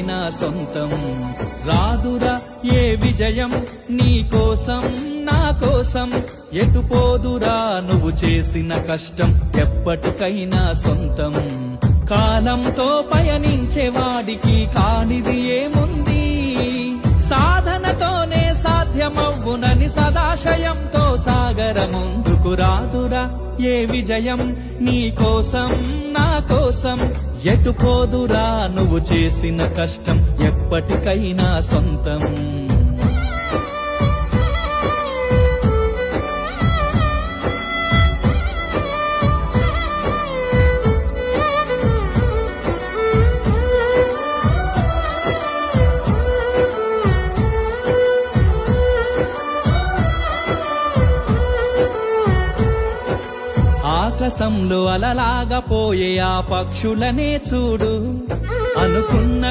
ఎప్పటికైనా సొంతం. రాదురా ఏ విజయం నీ కోసం నా కోసం, ఎటుపోదురా నువ్వు చేసిన కష్టం ఎప్పటికైనా సొంతం. కాలంతో పయనించే వాడికి కానిది ఏముంది, సాధనతోనే సాధ్యమవ్వునని సదాశయంతో సాగర ముందుకు. రాదురా ఏ విజయం నీ కోసం నా కోసం, ఎటుపోదురా నువ్వు చేసిన కష్టం ఎప్పటికైనా సొంతం. ఆకాశంలో అలలాగా పోయే ఆ పక్షులనే చూడు, అనుకున్న